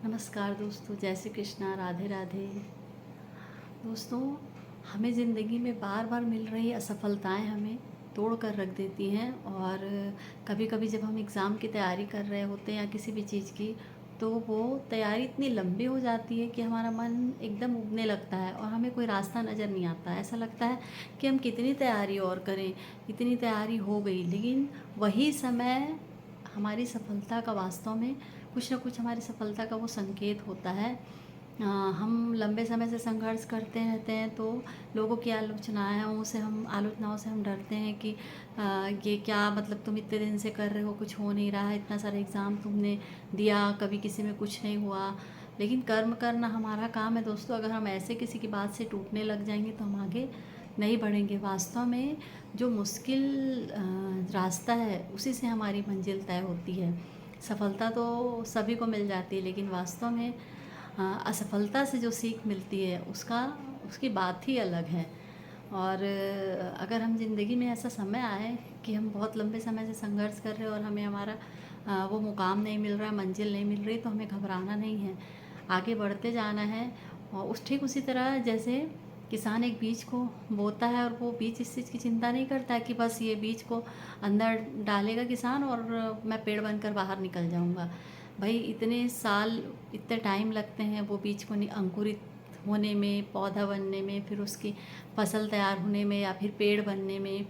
नमस्कार दोस्तों, जय श्री कृष्णा, राधे राधे। दोस्तों, हमें ज़िंदगी में बार बार मिल रही असफलताएं हमें तोड़ कर रख देती हैं। और कभी कभी जब हम एग्ज़ाम की तैयारी कर रहे होते हैं या किसी भी चीज़ की, तो वो तैयारी इतनी लंबी हो जाती है कि हमारा मन एकदम उबने लगता है और हमें कोई रास्ता नज़र नहीं आता। ऐसा लगता है कि हम कितनी तैयारी और करें, इतनी तैयारी हो गई, लेकिन वही समय हमारी सफलता का वास्तव में कुछ ना कुछ हमारी सफलता का वो संकेत होता है। हम लंबे समय से संघर्ष करते रहते हैं तो लोगों की आलोचनाओं से हम डरते हैं कि ये क्या, मतलब तुम इतने दिन से कर रहे हो, कुछ हो नहीं रहा है, इतना सारा एग्ज़ाम तुमने दिया, कभी किसी में कुछ नहीं हुआ। लेकिन कर्म करना हमारा काम है दोस्तों। अगर हम ऐसे किसी की बात से टूटने लग जाएंगे तो हम आगे नहीं बढ़ेंगे। वास्तव में जो मुश्किल रास्ता है उसी से हमारी मंजिल तय होती है। सफलता तो सभी को मिल जाती है, लेकिन वास्तव में असफलता से जो सीख मिलती है उसकी बात ही अलग है। और अगर हम ज़िंदगी में ऐसा समय आए कि हम बहुत लंबे समय से संघर्ष कर रहे हैं और हमें हमारा वो मुकाम नहीं मिल रहा, मंजिल नहीं मिल रही, तो हमें घबराना नहीं है, आगे बढ़ते जाना है। और ठीक उसी तरह जैसे किसान एक बीज को बोता है और वो बीज इस चीज़ की चिंता नहीं करता है कि बस ये बीज को अंदर डालेगा किसान और मैं पेड़ बनकर बाहर निकल जाऊंगा। भाई इतने साल, इतने टाइम लगते हैं वो बीज को अंकुरित होने में, पौधा बनने में, फिर उसकी फसल तैयार होने में या फिर पेड़ बनने में।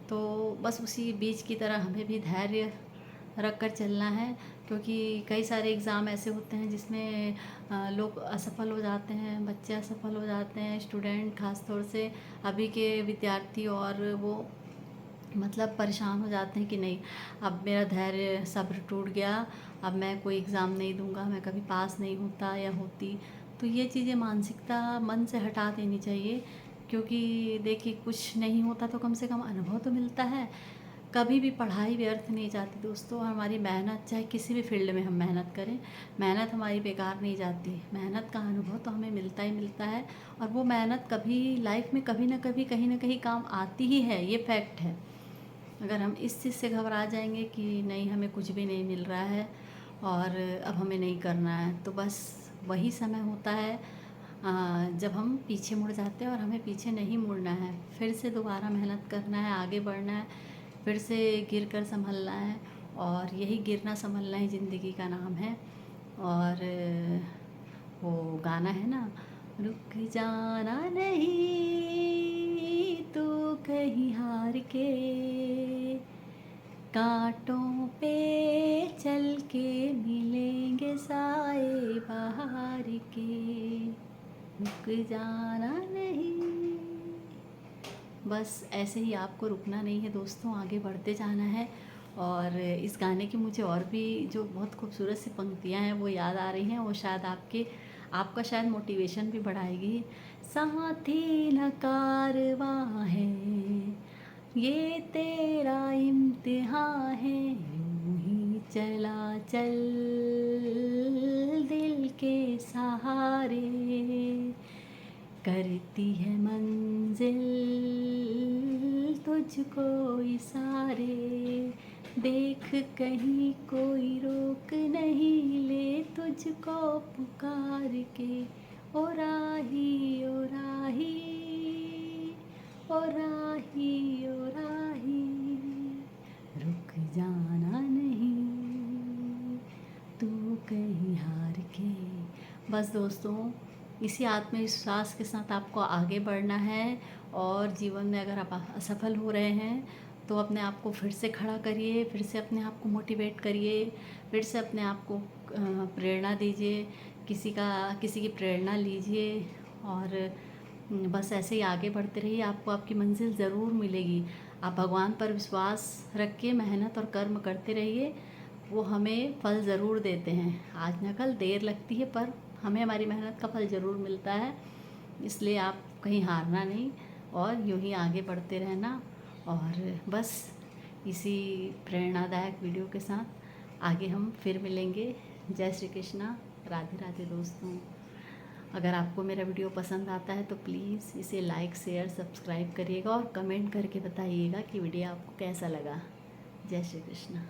तो बस उसी बीज की तरह हमें भी धैर्य रख कर चलना है, क्योंकि कई सारे एग्ज़ाम ऐसे होते हैं जिसमें लोग असफल हो जाते हैं, बच्चे असफल हो जाते हैं, स्टूडेंट खास तौर से अभी के विद्यार्थी, और वो मतलब परेशान हो जाते हैं कि नहीं, अब मेरा धैर्य सब्र टूट गया, अब मैं कोई एग्ज़ाम नहीं दूंगा, मैं कभी पास नहीं होता या होती। तो ये चीज़ें मानसिकता मन से हटा देनी चाहिए, क्योंकि देखिए कुछ नहीं होता तो कम से कम अनुभव तो मिलता है। कभी भी पढ़ाई व्यर्थ नहीं जाती दोस्तों। हमारी मेहनत, चाहे किसी भी फील्ड में हम मेहनत करें, मेहनत हमारी बेकार नहीं जाती। मेहनत का अनुभव तो हमें मिलता ही मिलता है, और वो मेहनत कभी लाइफ में कभी ना कभी कहीं ना कहीं काम आती ही है, ये फैक्ट है। अगर हम इस चीज़ से घबरा जाएंगे कि नहीं हमें कुछ भी नहीं मिल रहा है और अब हमें नहीं करना है, तो बस वही समय होता है जब हम पीछे मुड़ जाते हैं। और हमें पीछे नहीं मुड़ना है, फिर से दोबारा मेहनत करना है, आगे बढ़ना है, फिर से गिर कर संभलना है। और यही गिरना संभलना ही ज़िंदगी का नाम है। और वो गाना है ना, रुक जाना नहीं तू कहीं हार के, कांटों पे चल के मिलेंगे साए बाहर के, रुक जाना नहीं। बस ऐसे ही आपको रुकना नहीं है दोस्तों, आगे बढ़ते जाना है। और इस गाने की मुझे और भी जो बहुत खूबसूरत सी पंक्तियाँ हैं वो याद आ रही हैं, वो शायद आपका शायद मोटिवेशन भी बढ़ाएगी। साथी न कारवां है, ये तेरा इम्तिहान है, यूं ही चला चल दिल के सहारे, करती है मंजिल तुझको इशारे, देख कहीं कोई रोक नहीं ले तुझको पुकार के, ओ राही ओ राही, ओ राही ओ राही, रुक जाना नहीं तू कहीं हार के। बस दोस्तों, इसी आत्मविश्वास के साथ आपको आगे बढ़ना है। और जीवन में अगर आप असफल हो रहे हैं तो अपने आप को फिर से खड़ा करिए, फिर से अपने आप को मोटिवेट करिए, फिर से अपने आप को प्रेरणा दीजिए, किसी की प्रेरणा लीजिए। और बस ऐसे ही आगे बढ़ते रहिए, आपको आपकी मंजिल ज़रूर मिलेगी। आप भगवान पर विश्वास रख के मेहनत और कर्म करते रहिए, वो हमें फल ज़रूर देते हैं। आज न कल देर लगती है, पर हमें हमारी मेहनत का फल ज़रूर मिलता है। इसलिए आप कहीं हारना नहीं और यूं ही आगे बढ़ते रहना। और बस इसी प्रेरणादायक वीडियो के साथ आगे हम फिर मिलेंगे। जय श्री कृष्णा, राधे राधे दोस्तों। अगर आपको मेरा वीडियो पसंद आता है तो प्लीज़ इसे लाइक, शेयर, सब्सक्राइब करिएगा और कमेंट करके बताइएगा कि वीडियो आपको कैसा लगा। जय श्री कृष्णा।